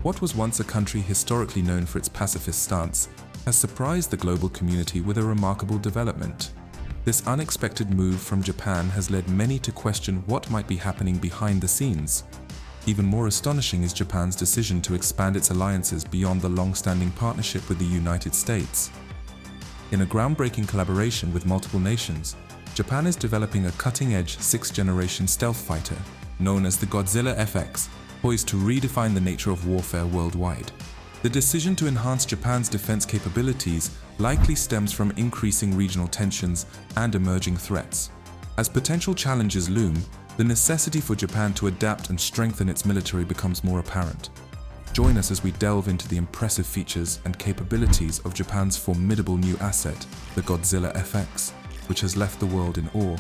What was once a country historically known for its pacifist stance has surprised the global community with a remarkable development. This unexpected move from Japan has led many to question what might be happening behind the scenes. Even more astonishing is Japan's decision to expand its alliances beyond the long-standing partnership with the United States. In a groundbreaking collaboration with multiple nations, Japan is developing a cutting-edge 6th-generation stealth fighter known as the Godzilla FX, poised to redefine the nature of warfare worldwide. The decision to enhance Japan's defense capabilities likely stems from increasing regional tensions and emerging threats. As potential challenges loom, the necessity for Japan to adapt and strengthen its military becomes more apparent. Join us as we delve into the impressive features and capabilities of Japan's formidable new asset, the Godzilla FX, which has left the world in awe.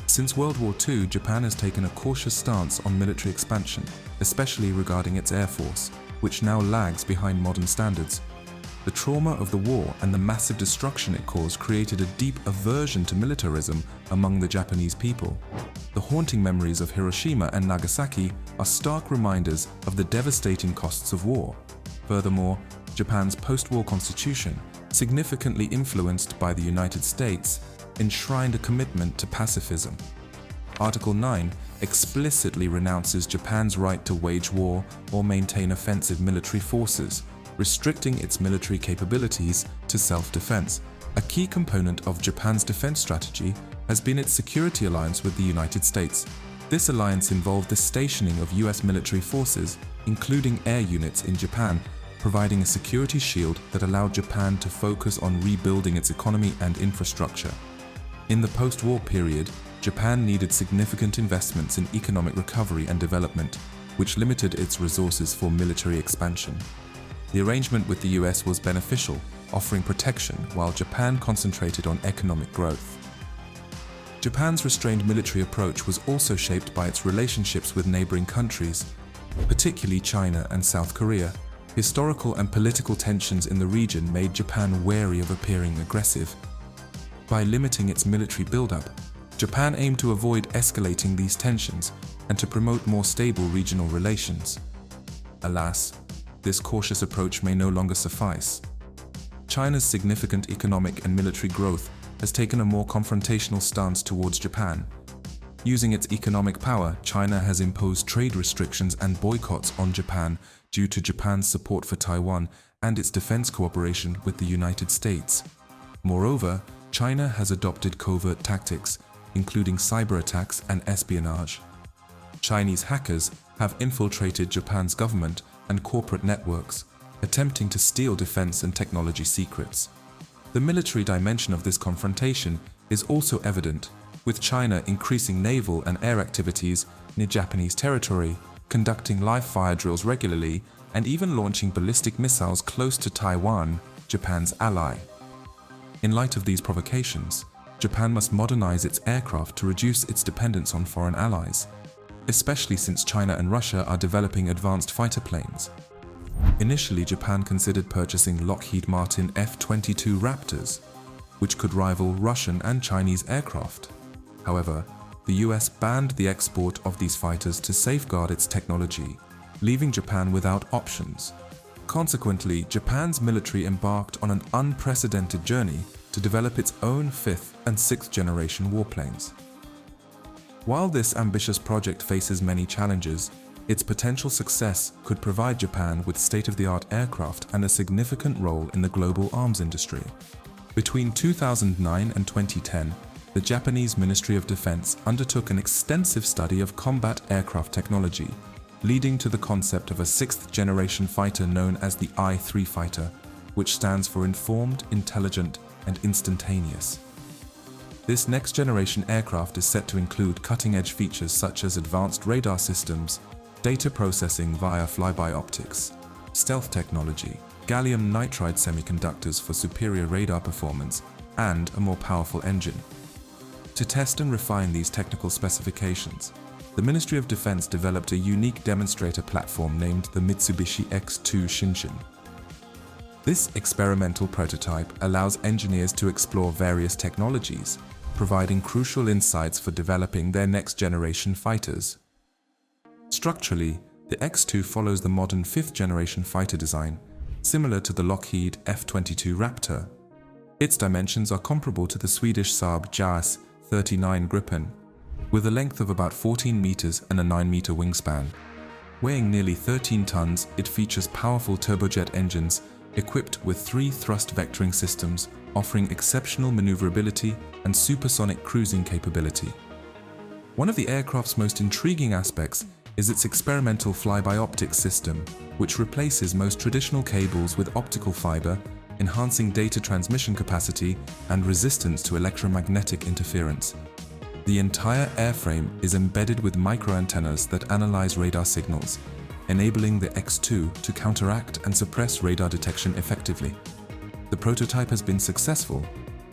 Since World War II, Japan has taken a cautious stance on military expansion, especially regarding its air force, which now lags behind modern standards. The trauma of the war and the massive destruction it caused created a deep aversion to militarism among the Japanese people. The haunting memories of Hiroshima and Nagasaki are stark reminders of the devastating costs of war. Furthermore, Japan's post-war constitution, significantly influenced by the United States, enshrined a commitment to pacifism. Article 9 explicitly renounces Japan's right to wage war or maintain offensive military forces, restricting its military capabilities to self-defense. A key component of Japan's defense strategy has been its security alliance with the United States. This alliance involved the stationing of US military forces, including air units in Japan, providing a security shield that allowed Japan to focus on rebuilding its economy and infrastructure. In the post-war period, Japan needed significant investments in economic recovery and development, which limited its resources for military expansion. The arrangement with the US was beneficial, offering protection while Japan concentrated on economic growth. Japan's restrained military approach was also shaped by its relationships with neighboring countries, particularly China and South Korea. Historical and political tensions in the region made Japan wary of appearing aggressive. By limiting its military buildup, Japan aimed to avoid escalating these tensions and to promote more stable regional relations. Alas, this cautious approach may no longer suffice. China's significant economic and military growth has taken a more confrontational stance towards Japan. Using its economic power, China has imposed trade restrictions and boycotts on Japan due to Japan's support for Taiwan and its defense cooperation with the United States. Moreover, China has adopted covert tactics, including cyber attacks and espionage. Chinese hackers have infiltrated Japan's government and corporate networks, attempting to steal defense and technology secrets. The military dimension of this confrontation is also evident, with China increasing naval and air activities near Japanese territory, conducting live-fire drills regularly, and even launching ballistic missiles close to Taiwan, Japan's ally. In light of these provocations, Japan must modernize its aircraft to reduce its dependence on foreign allies, especially since China and Russia are developing advanced fighter planes. Initially, Japan considered purchasing Lockheed Martin F-22 Raptors, which could rival Russian and Chinese aircraft. However, the US banned the export of these fighters to safeguard its technology, leaving Japan without options. Consequently, Japan's military embarked on an unprecedented journey to develop its own 5th and 6th generation warplanes. While this ambitious project faces many challenges, its potential success could provide Japan with state-of-the-art aircraft and a significant role in the global arms industry. Between 2009 and 2010, the Japanese Ministry of Defense undertook an extensive study of combat aircraft technology, leading to the concept of a 6th generation fighter known as the I-3 fighter, which stands for Informed, Intelligent, and Instantaneous. This next-generation aircraft is set to include cutting-edge features such as advanced radar systems, data processing via flyby optics, stealth technology, gallium nitride semiconductors for superior radar performance, and a more powerful engine. To test and refine these technical specifications, the Ministry of Defense developed a unique demonstrator platform named the Mitsubishi X2 Shinshin. This experimental prototype allows engineers to explore various technologies, providing crucial insights for developing their next-generation fighters. Structurally, The X-2 follows the modern 5th-generation fighter design, similar to the Lockheed F-22 Raptor. Its dimensions are comparable to the Swedish Saab JAS 39 Gripen, with a length of about 14 meters and a 9-meter wingspan. Weighing nearly 13 tons, it features powerful turbojet engines equipped with 3 thrust vectoring systems, offering exceptional maneuverability and supersonic cruising capability. One of the aircraft's most intriguing aspects is its experimental fly-by-optics system, which replaces most traditional cables with optical fiber, enhancing data transmission capacity and resistance to electromagnetic interference. The entire airframe is embedded with microantennas that analyze radar signals, enabling the X-2 to counteract and suppress radar detection effectively. The prototype has been successful,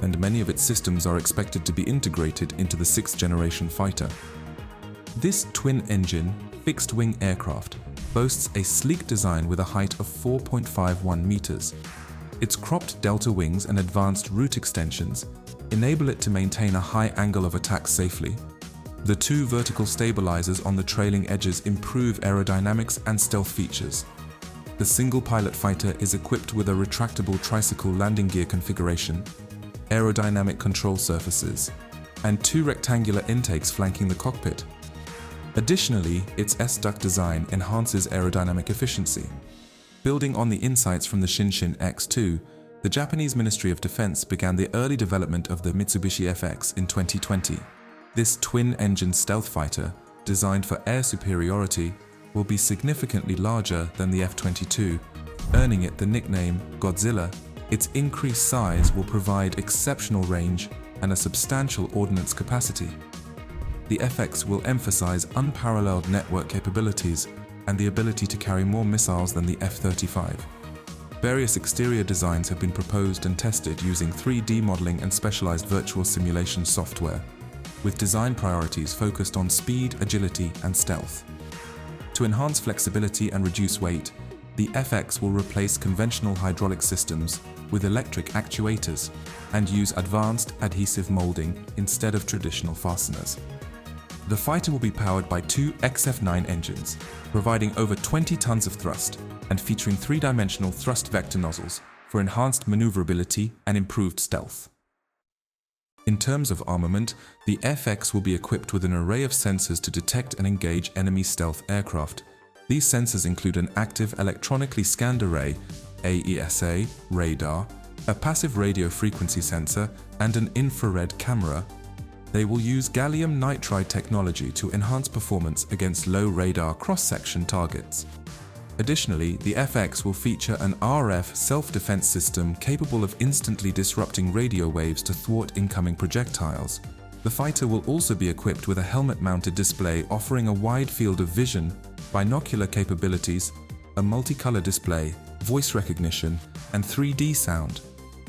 and many of its systems are expected to be integrated into the 6th-generation fighter. This twin-engine, fixed-wing aircraft boasts a sleek design with a height of 4.51 meters. Its cropped delta wings and advanced root extensions enable it to maintain a high angle of attack safely. The 2 vertical stabilizers on the trailing edges improve aerodynamics and stealth features. The single-pilot fighter is equipped with a retractable tricycle landing gear configuration, aerodynamic control surfaces, and 2 rectangular intakes flanking the cockpit. Additionally, its S-duct design enhances aerodynamic efficiency. Building on the insights from the Shinshin X2, the Japanese Ministry of Defense began the early development of the Mitsubishi FX in 2020. This twin-engine stealth fighter, designed for air superiority, will be significantly larger than the F-22, earning it the nickname Godzilla. Its increased size will provide exceptional range and a substantial ordnance capacity. The FX will emphasize unparalleled network capabilities and the ability to carry more missiles than the F-35. Various exterior designs have been proposed and tested using 3D modeling and specialized virtual simulation software, with design priorities focused on speed, agility, and stealth. To enhance flexibility and reduce weight, the FX will replace conventional hydraulic systems with electric actuators and use advanced adhesive molding instead of traditional fasteners. The fighter will be powered by 2 XF9 engines, providing over 20 tons of thrust and featuring 3-dimensional thrust vector nozzles for enhanced maneuverability and improved stealth. In terms of armament, the FX will be equipped with an array of sensors to detect and engage enemy stealth aircraft. These sensors include an active electronically scanned array, AESA, radar, a passive radio frequency sensor, and an infrared camera. They will use gallium nitride technology to enhance performance against low radar cross-section targets. Additionally, the FX will feature an RF self-defense system capable of instantly disrupting radio waves to thwart incoming projectiles. The fighter will also be equipped with a helmet-mounted display offering a wide field of vision, binocular capabilities, a multicolor display, voice recognition, and 3D sound.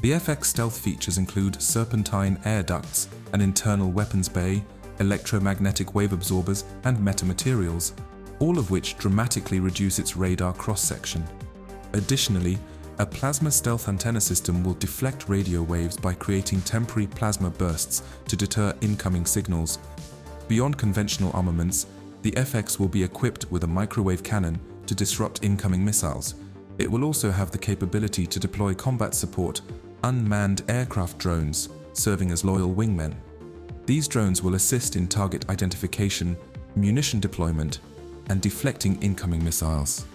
The FX stealth features include serpentine air ducts, an internal weapons bay, electromagnetic wave absorbers, and metamaterials, all of which dramatically reduce its radar cross-section. Additionally, a plasma stealth antenna system will deflect radio waves by creating temporary plasma bursts to deter incoming signals. Beyond conventional armaments, the FX will be equipped with a microwave cannon to disrupt incoming missiles. It will also have the capability to deploy combat support unmanned aircraft drones, serving as loyal wingmen. These drones will assist in target identification, munition deployment, and deflecting incoming missiles.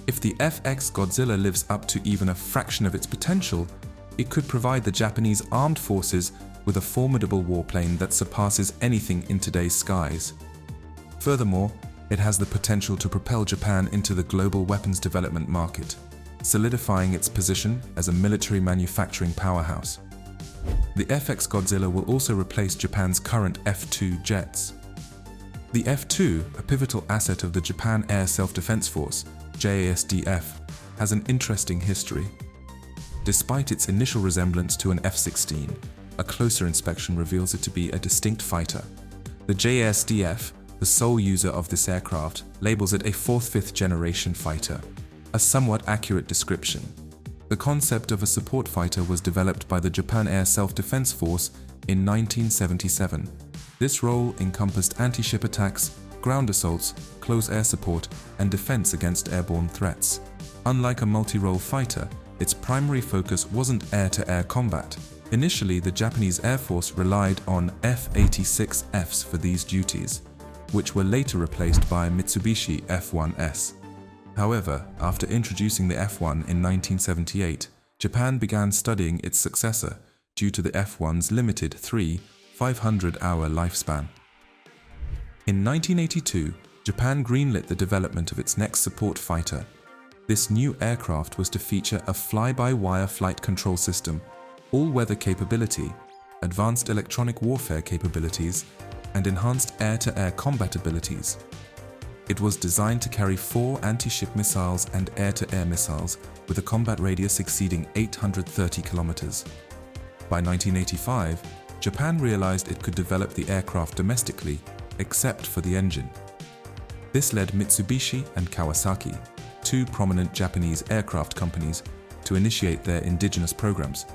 If the FX Godzilla lives up to even a fraction of its potential, it could provide the Japanese armed forces with a formidable warplane that surpasses anything in today's skies. Furthermore, it has the potential to propel Japan into the global weapons development market, solidifying its position as a military manufacturing powerhouse. The FX Godzilla will also replace Japan's current F-2 jets. The F-2, a pivotal asset of the Japan Air Self-Defense Force, JASDF, has an interesting history. Despite its initial resemblance to an F-16, a closer inspection reveals it to be a distinct fighter. The JASDF, the sole user of this aircraft, labels it a 4th-5th generation fighter, a somewhat accurate description. The concept of a support fighter was developed by the Japan Air Self-Defense Force in 1977. This role encompassed anti-ship attacks, ground assaults, close air support, and defense against airborne threats. Unlike a multi-role fighter, its primary focus wasn't air-to-air combat. Initially, the Japanese Air Force relied on F-86Fs for these duties, which were later replaced by Mitsubishi F-1s. However, after introducing the F-1 in 1978, Japan began studying its successor due to the F-1's limited 500-hour lifespan. In 1982, Japan greenlit the development of its next support fighter. This new aircraft was to feature a fly-by-wire flight control system, all-weather capability, advanced electronic warfare capabilities, and enhanced air-to-air combat abilities. It was designed to carry 4 anti-ship missiles and air-to-air missiles with a combat radius exceeding 830 kilometers. By 1985, Japan realized it could develop the aircraft domestically, except for the engine. This led Mitsubishi and Kawasaki, 2 prominent Japanese aircraft companies, to initiate their indigenous programs.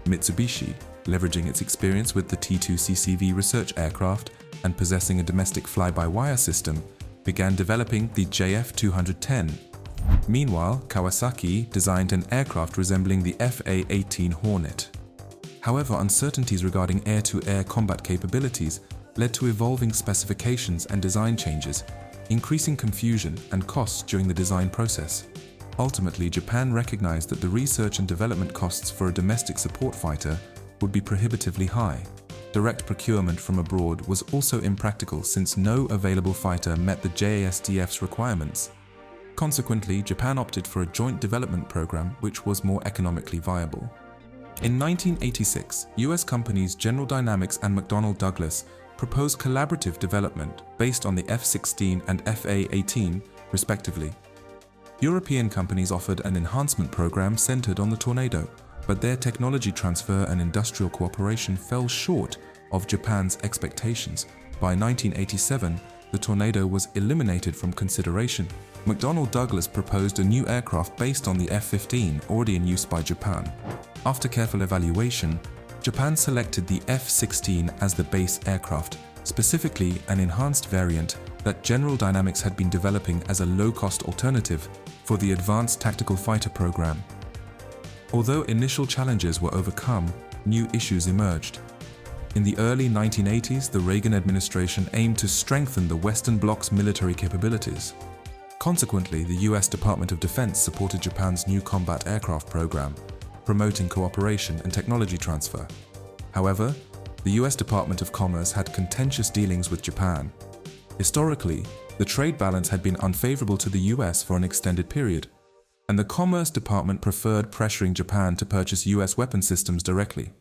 Mitsubishi, leveraging its experience with the T-2CCV research aircraft and possessing a domestic fly-by-wire system, began developing the JF-210. Meanwhile, Kawasaki designed an aircraft resembling the FA-18 Hornet. However, uncertainties regarding air-to-air combat capabilities led to evolving specifications and design changes, increasing confusion and costs during the design process. Ultimately, Japan recognized that the research and development costs for a domestic support fighter would be prohibitively high. Direct procurement from abroad was also impractical since no available fighter met the JASDF's requirements. Consequently, Japan opted for a joint development program which was more economically viable. In 1986, US companies General Dynamics and McDonnell Douglas proposed collaborative development based on the F-16 and FA-18, respectively. European companies offered an enhancement program centered on the Tornado, but their technology transfer and industrial cooperation fell short of Japan's expectations. By 1987, the Tornado was eliminated from consideration. McDonnell Douglas proposed a new aircraft based on the F-15 already in use by Japan. After careful evaluation, Japan selected the F-16 as the base aircraft, specifically an enhanced variant that General Dynamics had been developing as a low-cost alternative for the Advanced Tactical Fighter program. Although initial challenges were overcome, new issues emerged. In the early 1980s, the Reagan administration aimed to strengthen the Western Bloc's military capabilities. Consequently, the US Department of Defense supported Japan's new combat aircraft program, promoting cooperation and technology transfer. However, the US Department of Commerce had contentious dealings with Japan. Historically, the trade balance had been unfavorable to the US for an extended period, and the Commerce Department preferred pressuring Japan to purchase US weapon systems directly.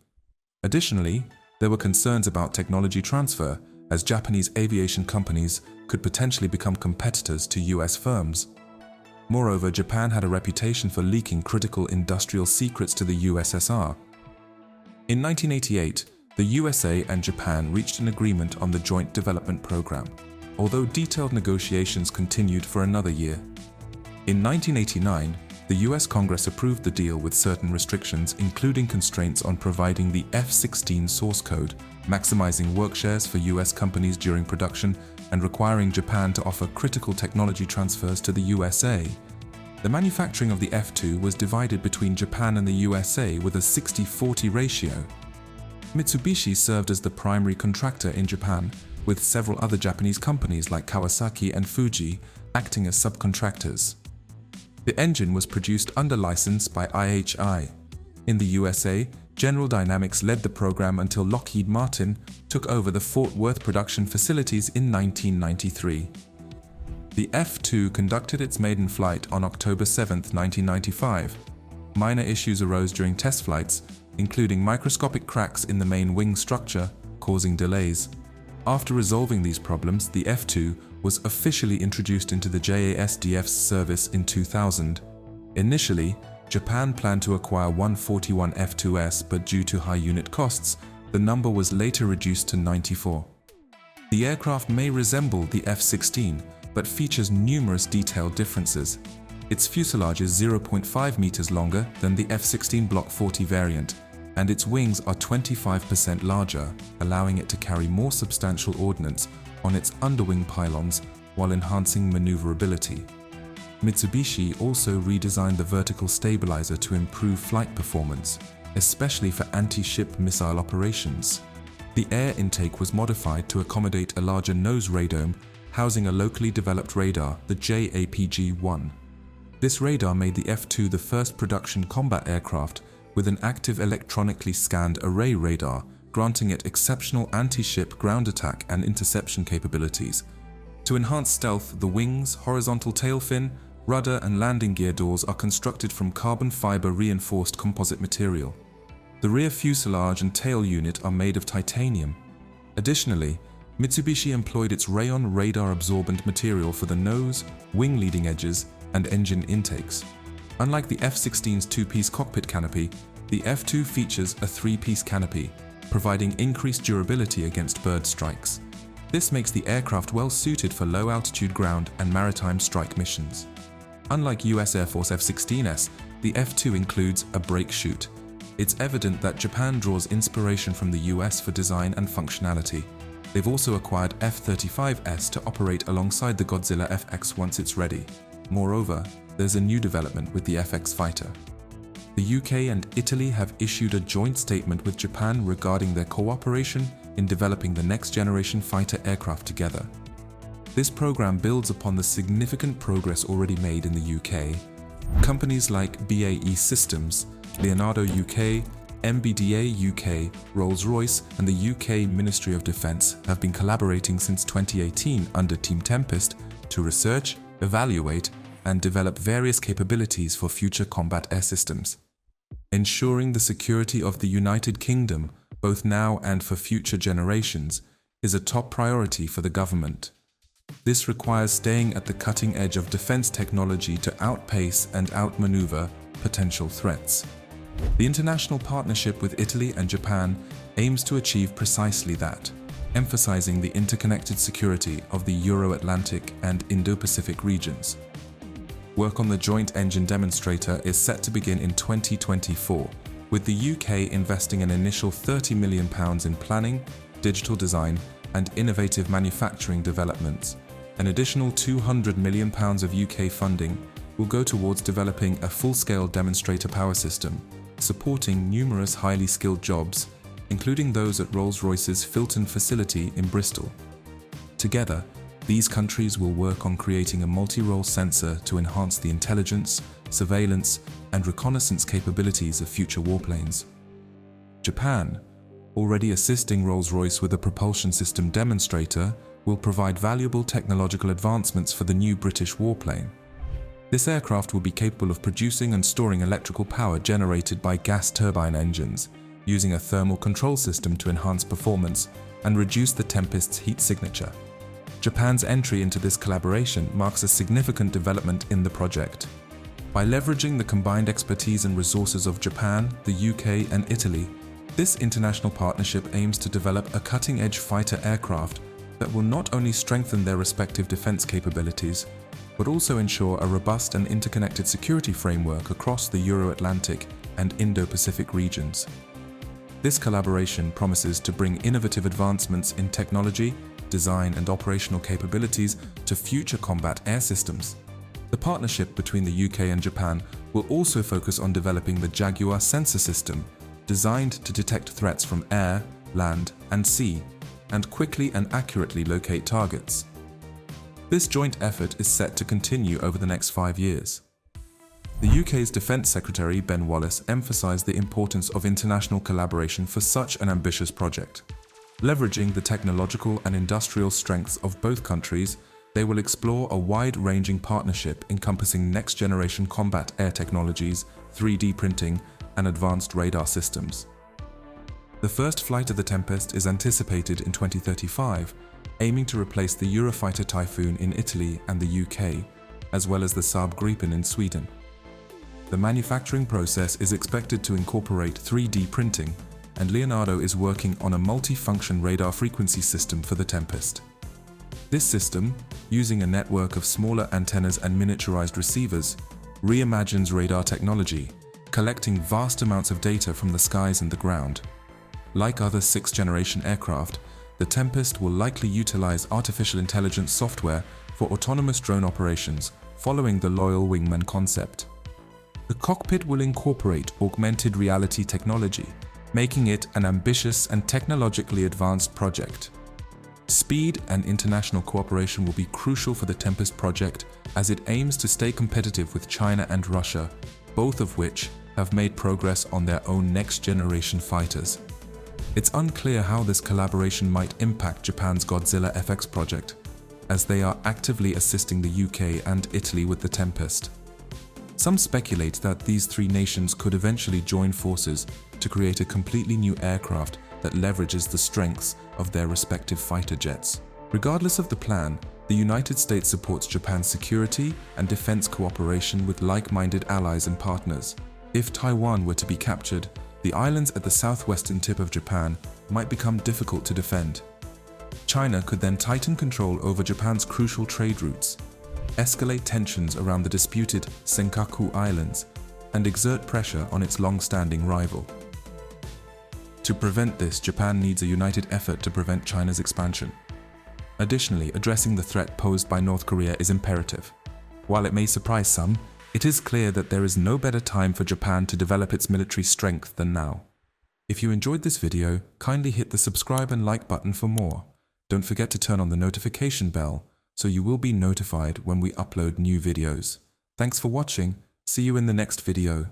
Additionally, there were concerns about technology transfer, as Japanese aviation companies could potentially become competitors to US firms. Moreover, Japan had a reputation for leaking critical industrial secrets to the USSR. In 1988, the USA and Japan reached an agreement on the joint development program, although detailed negotiations continued for another year. In 1989, the US Congress approved the deal with certain restrictions, including constraints on providing the F-16 source code, maximizing work shares for US companies during production, and requiring Japan to offer critical technology transfers to the USA. The manufacturing of the F-2 was divided between Japan and the USA with a 60-40 ratio. Mitsubishi served as the primary contractor in Japan, with several other Japanese companies like Kawasaki and Fuji acting as subcontractors. The engine was produced under license by IHI. In the USA, General Dynamics led the program until Lockheed Martin took over the Fort Worth production facilities in 1993. The F-2 conducted its maiden flight on October 7, 1995. Minor issues arose during test flights, including microscopic cracks in the main wing structure, causing delays. After resolving these problems, the F-2 was officially introduced into the JASDF's service in 2000. Initially, Japan planned to acquire 141 F-2s, but due to high unit costs, the number was later reduced to 94. The aircraft may resemble the F-16, but features numerous detailed differences. Its fuselage is 0.5 meters longer than the F-16 Block 40 variant, and its wings are 25% larger, allowing it to carry more substantial ordnance on its underwing pylons while enhancing maneuverability. Mitsubishi also redesigned the vertical stabilizer to improve flight performance, especially for anti-ship missile operations. The air intake was modified to accommodate a larger nose radome, housing a locally developed radar, the JAPG-1. This radar made the F-2 the first production combat aircraft with an active electronically scanned array radar, granting it exceptional anti-ship ground attack and interception capabilities. To enhance stealth, the wings, horizontal tail fin, rudder and landing gear doors are constructed from carbon fiber reinforced composite material. The rear fuselage and tail unit are made of titanium. Additionally, Mitsubishi employed its rayon radar absorbent material for the nose, wing leading edges, and engine intakes. Unlike the F-16's two-piece cockpit canopy, the F-2 features a three-piece canopy, providing increased durability against bird strikes. This makes the aircraft well suited for low-altitude ground and maritime strike missions. Unlike US Air Force F-16s, the F-2 includes a brake chute. It's evident that Japan draws inspiration from the US for design and functionality. They've also acquired F-35s to operate alongside the Godzilla FX once it's ready. Moreover, there's a new development with the FX fighter. The UK and Italy have issued a joint statement with Japan regarding their cooperation in developing the next-generation fighter aircraft together. This program builds upon the significant progress already made in the UK. Companies like BAE Systems, Leonardo UK, MBDA UK, Rolls-Royce, and the UK Ministry of Defence have been collaborating since 2018 under Team Tempest to research, evaluate, and develop various capabilities for future combat air systems. Ensuring the security of the United Kingdom, both now and for future generations, is a top priority for the government. This requires staying at the cutting edge of defence technology to outpace and outmaneuver potential threats. The international partnership with Italy and Japan aims to achieve precisely that, emphasizing the interconnected security of the Euro-Atlantic and Indo-Pacific regions. Work on the joint engine demonstrator is set to begin in 2024, with the UK investing an initial £30 million in planning, digital design, and innovative manufacturing developments. An additional £200 million of UK funding will go towards developing a full-scale demonstrator power system, supporting numerous highly skilled jobs, including those at Rolls-Royce's Filton facility in Bristol. Together, these countries will work on creating a multi-role sensor to enhance the intelligence, surveillance, and reconnaissance capabilities of future warplanes. Japan, already assisting Rolls-Royce with a propulsion system demonstrator, will provide valuable technological advancements for the new British warplane. This aircraft will be capable of producing and storing electrical power generated by gas turbine engines, using a thermal control system to enhance performance and reduce the Tempest's heat signature. Japan's entry into this collaboration marks a significant development in the project. By leveraging the combined expertise and resources of Japan, the UK, and Italy, this international partnership aims to develop a cutting-edge fighter aircraft that will not only strengthen their respective defense capabilities, but also ensure a robust and interconnected security framework across the Euro-Atlantic and Indo-Pacific regions. This collaboration promises to bring innovative advancements in technology, design, and operational capabilities to future combat air systems. The partnership between the UK and Japan will also focus on developing the Jaguar sensor system, designed to detect threats from air, land, and sea, and quickly and accurately locate targets. This joint effort is set to continue over the next 5 years. The UK's Defence Secretary Ben Wallace emphasised the importance of international collaboration for such an ambitious project. Leveraging the technological and industrial strengths of both countries, they will explore a wide-ranging partnership encompassing next-generation combat air technologies, 3D printing, and advanced radar systems. The first flight of the Tempest is anticipated in 2035, aiming to replace the Eurofighter Typhoon in Italy and the UK, as well as the Saab Gripen in Sweden. The manufacturing process is expected to incorporate 3D printing, and Leonardo is working on a multi-function radar frequency system for the Tempest. This system, using a network of smaller antennas and miniaturized receivers, reimagines radar technology, collecting vast amounts of data from the skies and the ground. Like other sixth-generation aircraft, the Tempest will likely utilize artificial intelligence software for autonomous drone operations, following the loyal wingman concept. The cockpit will incorporate augmented reality technology, making it an ambitious and technologically advanced project. Speed and international cooperation will be crucial for the Tempest project as it aims to stay competitive with China and Russia, both of which have made progress on their own next-generation fighters. It's unclear how this collaboration might impact Japan's Godzilla FX project, as they are actively assisting the UK and Italy with the Tempest. Some speculate that these three nations could eventually join forces to create a completely new aircraft that leverages the strengths of their respective fighter jets. Regardless of the plan, the United States supports Japan's security and defense cooperation with like-minded allies and partners. If Taiwan were to be captured, the islands at the southwestern tip of Japan might become difficult to defend. China could then tighten control over Japan's crucial trade routes, escalate tensions around the disputed Senkaku Islands, and exert pressure on its long-standing rival. To prevent this, Japan needs a united effort to prevent China's expansion. Additionally, addressing the threat posed by North Korea is imperative. While it may surprise some, it is clear that there is no better time for Japan to develop its military strength than now. If you enjoyed this video, kindly hit the subscribe and like button for more. Don't forget to turn on the notification bell so you will be notified when we upload new videos. Thanks for watching. See you in the next video.